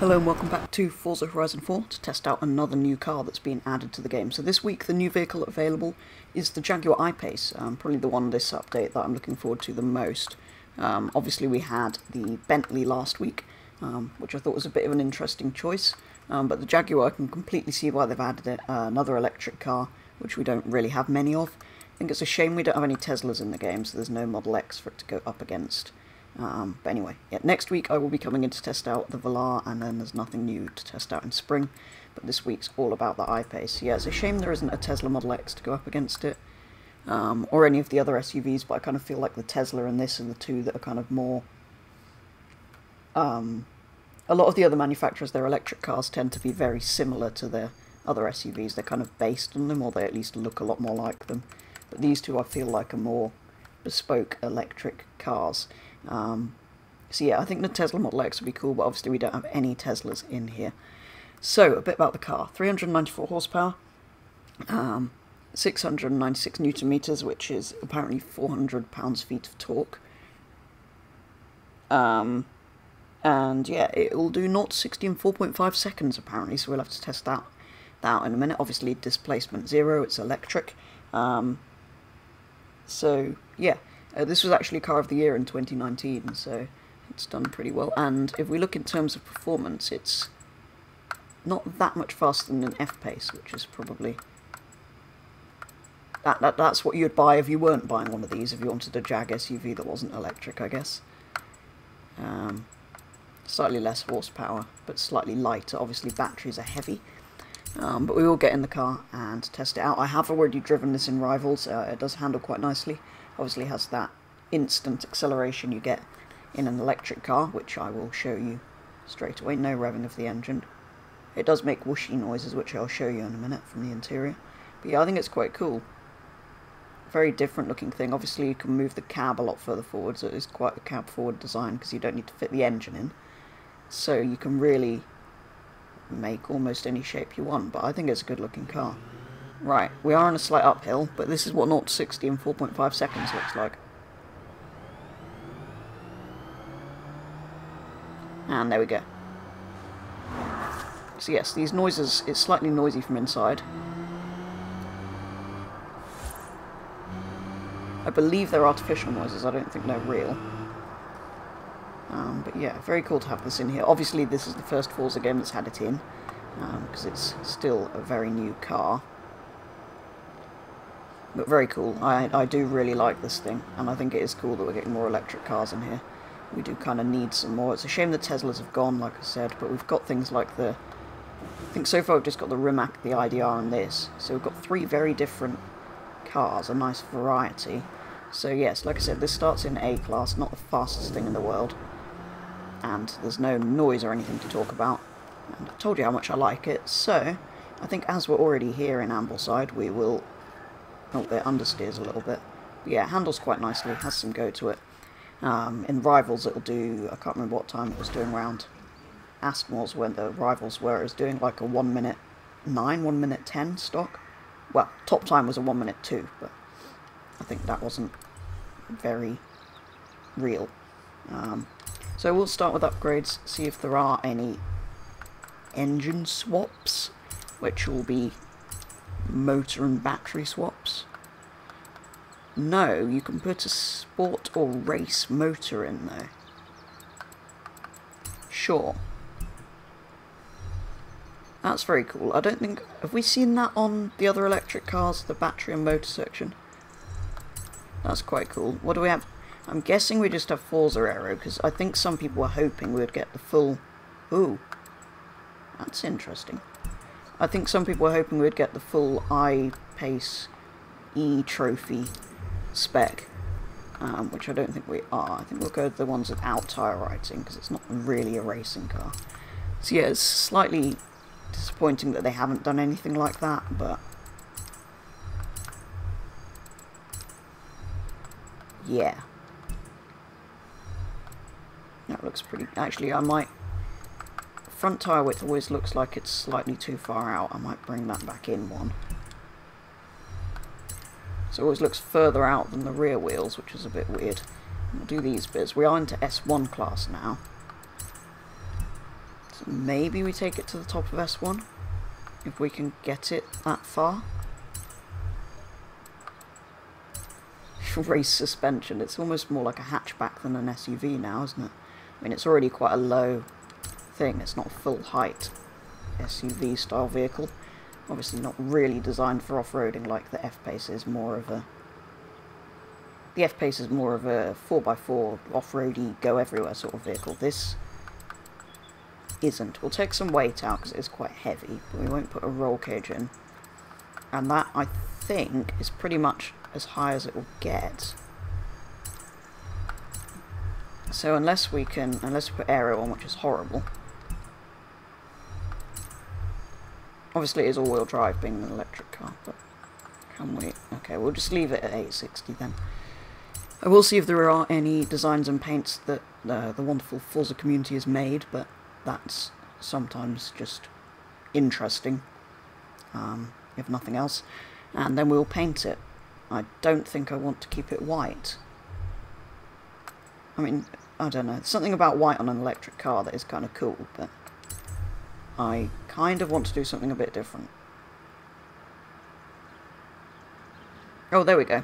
Hello and welcome back to Forza Horizon 4 to test out another new car that's been added to the game. So this week the new vehicle available is the Jaguar I-Pace, probably the one this update that I'm looking forward to the most. Obviously we had the Bentley last week, which I thought was a bit of an interesting choice, but the Jaguar I can completely see why they've added it, another electric car, which we don't really have many of. I think it's a shame we don't have any Teslas in the game, so there's no Model X for it to go up against. But anyway, yeah, next week I will be coming in to test out the Velar, and then there's nothing new to test out in spring. But this week's all about the I-Pace. Yeah, it's a shame there isn't a Tesla Model X to go up against it, or any of the other SUVs, but I kind of feel like the Tesla and this are the two that are kind of more... a lot of the other manufacturers, their electric cars tend to be very similar to their other SUVs. They're kind of based on them, or they at least look a lot more like them. But these two I feel like are more bespoke electric cars. So yeah, I think the Tesla Model X would be cool, but obviously we don't have any Teslas in here. So, a bit about the car. 394 horsepower, 696 newton meters, which is apparently 400 pounds-feet of torque. And yeah, it will do 0 to 60 in 4.5 seconds apparently, so we'll have to test that out in a minute. Obviously displacement 0, it's electric. So yeah. This was actually Car of the Year in 2019, so it's done pretty well. And if we look in terms of performance, it's not that much faster than an F-Pace, which is probably... That's what you'd buy if you weren't buying one of these, if you wanted a Jag SUV that wasn't electric, I guess. Slightly less horsepower, but slightly lighter. Obviously batteries are heavy. But we will get in the car and test it out. I have already driven this in Rivals. It does handle quite nicely. Obviously has that instant acceleration you get in an electric car, which I will show you straight away. No revving of the engine. It does make whooshy noises, which I'll show you in a minute from the interior. But yeah, I think it's quite cool. Very different looking thing. Obviously you can move the cab a lot further forward, so it is quite a cab forward design because you don't need to fit the engine in. So you can really make almost any shape you want, but I think it's a good looking car. Right, we are on a slight uphill, but this is what 0 to 60 in 4.5 seconds looks like. And there we go. So yes, these noises, it's slightly noisy from inside. I believe they're artificial noises, I don't think they're real. But yeah, very cool to have this in here. Obviously this is the first Forza game that's had it in, because it's still a very new car. But very cool. I do really like this thing, and I think it is cool that we're getting more electric cars in here. We do kind of need some more. It's a shame the Teslas have gone, like I said, but we've got things like the... I think so far we've just got the Rimac, the IDR, and this. So we've got 3 very different cars, a nice variety. So yes, like I said, this starts in A-Class, not the fastest thing in the world. And there's no noise or anything to talk about. And I told you how much I like it, so I think as we're already here in Ambleside, we will... Oh, it understeers a little bit. But yeah, it handles quite nicely, has some go to it. In Rivals it'll do, I can't remember what time it was doing round Aston's when the Rivals were, it was doing like a 1 minute 9, 1 minute 10 stock. Well, top time was a 1 minute 2, but I think that wasn't very real. So we'll start with upgrades, see if there are any engine swaps, which will be motor and battery swaps. No, you can put a sport or race motor in there. Sure. That's very cool. I don't think... Have we seen that on the other electric cars, the battery and motor section? That's quite cool. What do we have? I'm guessing we just have Forza Aero, because I think some people were hoping we'd get the full... Ooh. That's interesting. I think some people were hoping we'd get the full I-Pace E-Trophy spec, which I don't think we are. I think we'll go with the ones without tyre writing, because it's not really a racing car. So yeah, it's slightly disappointing that they haven't done anything like that, but... yeah. That looks pretty... Actually, I might... Front tyre width always looks like it's slightly too far out. I might bring that back in one. So it always looks further out than the rear wheels, which is a bit weird. We'll do these bits. We are into S1 class now. So maybe we take it to the top of S1, if we can get it that far. Race suspension, it's almost more like a hatchback than an SUV now, isn't it? I mean, it's already quite a low thing, it's not a full height SUV style vehicle. Obviously not really designed for off-roading like the F-Pace is, more of a... The F-Pace is more of a 4x4 off-roady, go-everywhere sort of vehicle. This isn't. We'll take some weight out because it is quite heavy, but we won't put a roll cage in. And that, I think, is pretty much as high as it will get. So unless we put aero on, which is horrible. Obviously it is all-wheel drive being an electric car, but can we... Okay, we'll just leave it at 860 then. I will see if there are any designs and paints that the wonderful Forza community has made, but that's sometimes just interesting, if nothing else. And then we'll paint it. I don't think I want to keep it white. I mean, I don't know. There's something about white on an electric car that is kind of cool, but I kind of want to do something a bit different. Oh, there we go.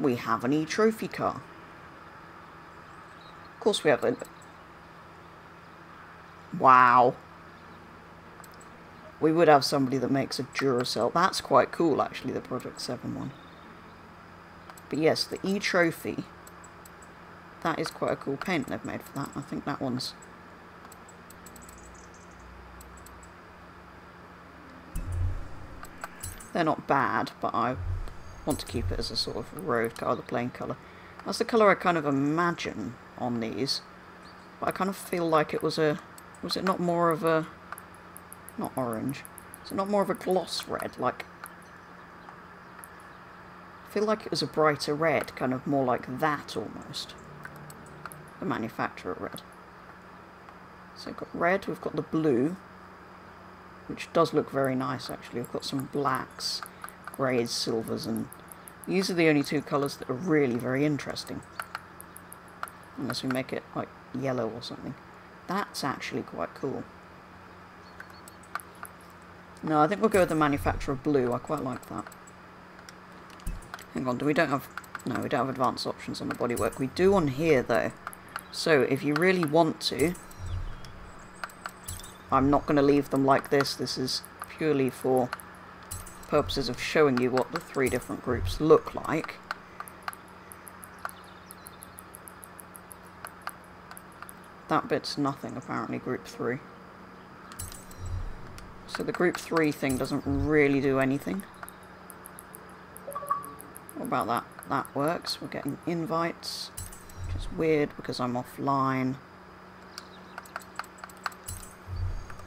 We have an e-trophy car. Of course we have a... Wow. We would have somebody that makes a Duracell. That's quite cool, actually, the Project 7 one. But yes, the e-trophy. That is quite a cool paint they've made for that. I think that one's... They're not bad, but I want to keep it as a sort of road car, the plain colour. That's the colour I kind of imagine on these. But I kind of feel like it was a... Was it not more of a... Not orange. Is it not more of a gloss red? Like... I feel like it was a brighter red, kind of more like that almost. The manufacturer red. So we've got red, we've got the blue, which does look very nice actually. We've got some blacks, greys, silvers, and these are the only two colours that are really very interesting. Unless we make it like yellow or something. That's actually quite cool. No, I think we'll go with the manufacturer blue. I quite like that. Hang on, we don't have... No, we don't have advanced options on the bodywork. We do on here, though. So, if you really want to... I'm not going to leave them like this. This is purely for purposes of showing you what the three different groups look like. That bit's nothing, apparently, Group 3. So the Group 3 thing doesn't really do anything. What about that? That works. We're getting invites, which is weird because I'm offline.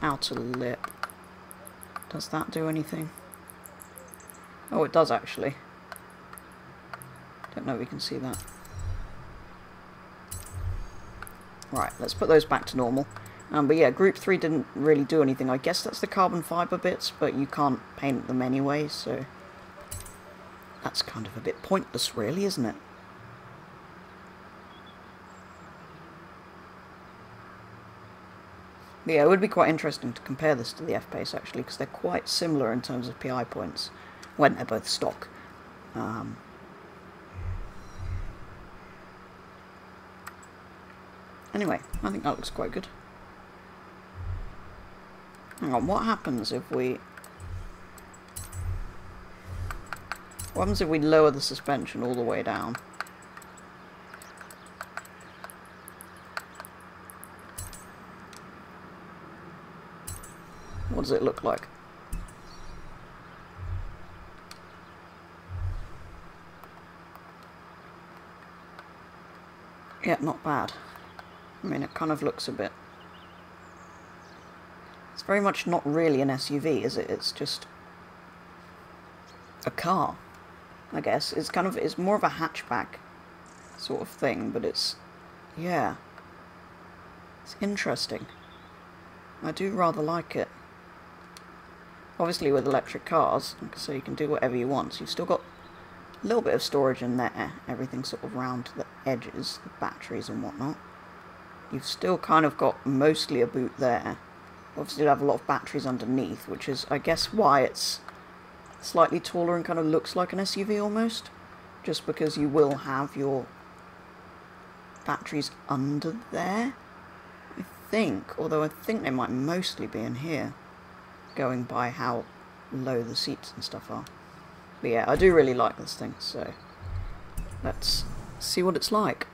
Outer lip. Does that do anything? Oh, it does actually. Don't know if we can see that. Right, let's put those back to normal. But yeah, Group 3 didn't really do anything. I guess that's the carbon fibre bits, but you can't paint them anyway, so... That's kind of a bit pointless, really, isn't it? But yeah, it would be quite interesting to compare this to the F-Pace, actually, because they're quite similar in terms of PI points, when they're both stock. Anyway, I think that looks quite good. Hang on, what happens if we... What happens if we lower the suspension all the way down? What does it look like? Yeah, not bad. I mean, it kind of looks a bit... It's very much not really an SUV, is it? It's just a car, I guess. It's kind of... It's more of a hatchback sort of thing, but it's... Yeah. It's interesting. I do rather like it. Obviously, with electric cars, like I say, you can do whatever you want. So you've still got a little bit of storage in there. Everything sort of round the edges, the batteries and whatnot. You've still kind of got mostly a boot there. Obviously it'll have a lot of batteries underneath, which is, I guess, why it's slightly taller and kind of looks like an SUV almost. Just because you will have your batteries under there, I think. Although I think they might mostly be in here, going by how low the seats and stuff are. But yeah, I do really like this thing, so let's see what it's like.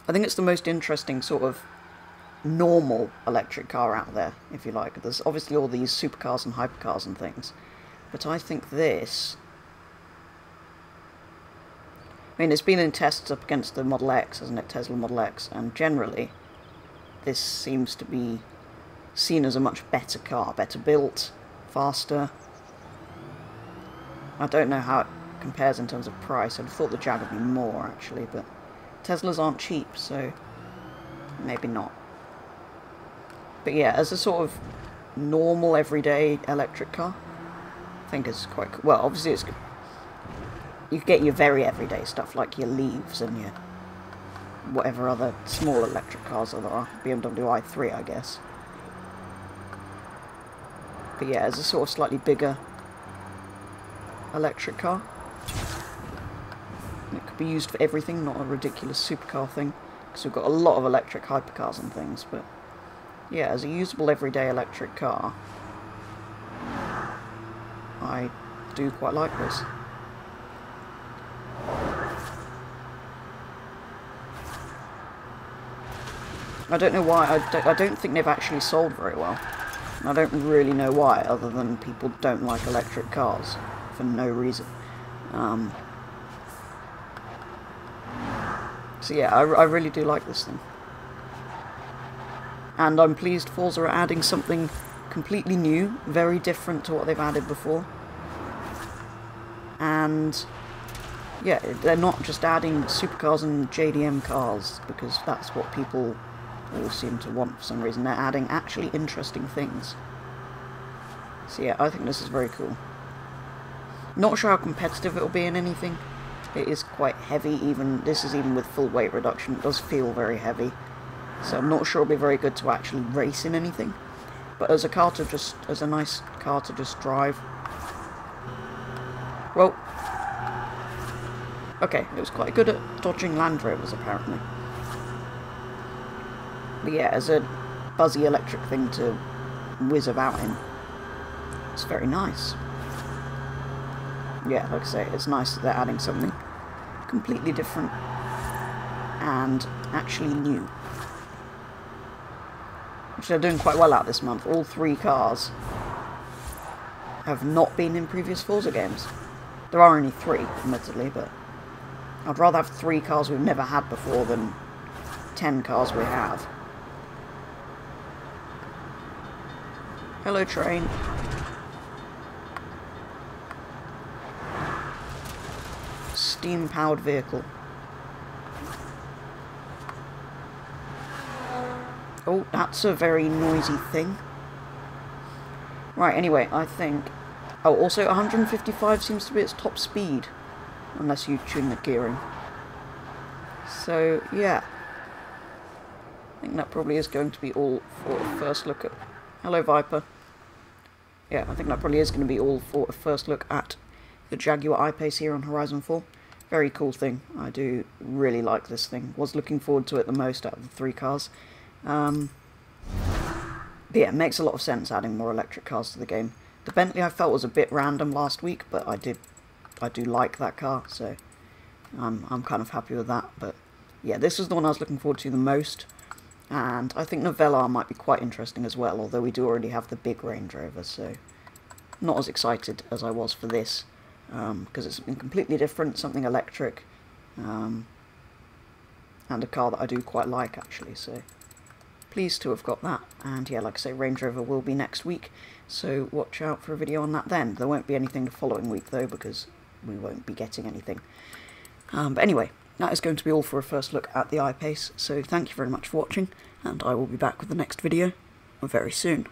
I think it's the most interesting sort of normal electric car out there, if you like. There's obviously all these supercars and hypercars and things, but I think this... I mean, it's been in tests up against the Model X, hasn't it? Tesla Model X, and generally this seems to be seen as a much better car, better built, faster. I don't know how it compares in terms of price. I'd thought the Jag would be more, actually, but Teslas aren't cheap, so maybe not. But yeah, as a sort of normal, everyday electric car, I think it's quite cool. Well, obviously it's... You get your very everyday stuff, like your Leaves and your whatever other small electric cars there are. BMW i3, I guess. But yeah, as a sort of slightly bigger electric car. It could be used for everything, not a ridiculous supercar thing. Because we've got a lot of electric hypercars and things, but... Yeah, as a usable everyday electric car, I do quite like this. I don't know why, I don't think they've actually sold very well. I don't really know why, other than people don't like electric cars, for no reason. So yeah, I really do like this thing. And I'm pleased Forza are adding something completely new, very different to what they've added before. And yeah, they're not just adding supercars and JDM cars, because that's what people all seem to want for some reason. They're adding actually interesting things. So yeah, I think this is very cool. Not sure how competitive it'll be in anything. It is quite heavy, this is even with full weight reduction, it does feel very heavy. So I'm not sure it'll be very good to actually race in anything. But as a car to just, as a nice car to just drive. Well, okay, it was quite good at dodging Land Rovers apparently. But yeah, as a buzzy electric thing to whiz about in, it's very nice. Yeah, like I say, it's nice that they're adding something completely different and actually new. Which they're doing quite well at this month. All 3 cars have not been in previous Forza games. There are only 3, admittedly, but I'd rather have 3 cars we've never had before than 10 cars we have. Hello, train. Steam-powered vehicle. Oh, that's a very noisy thing. Right, anyway, I think... Oh, also 155 seems to be its top speed. Unless you tune the gearing. So, yeah. I think that probably is going to be all for a first look at... Hello, Viper. Yeah, I think that probably is going to be all for a first look at the Jaguar I-Pace here on Horizon 4. Very cool thing. I do really like this thing. Was looking forward to it the most out of the 3 cars. But yeah, it makes a lot of sense adding more electric cars to the game. The Bentley I felt was a bit random last week, but I do like that car, so I'm kind of happy with that. But yeah, this is the one I was looking forward to the most, and I think the Velar might be quite interesting as well, although we do already have the big Range Rover, so not as excited as I was for this, because it's something completely different, something electric, and a car that I do quite like actually, so pleased to have got that. And yeah, like I say, Range Rover will be next week, so watch out for a video on that then. There won't be anything the following week though, because we won't be getting anything. But anyway, that is going to be all for a first look at the I-Pace, so thank you very much for watching, and I will be back with the next video very soon.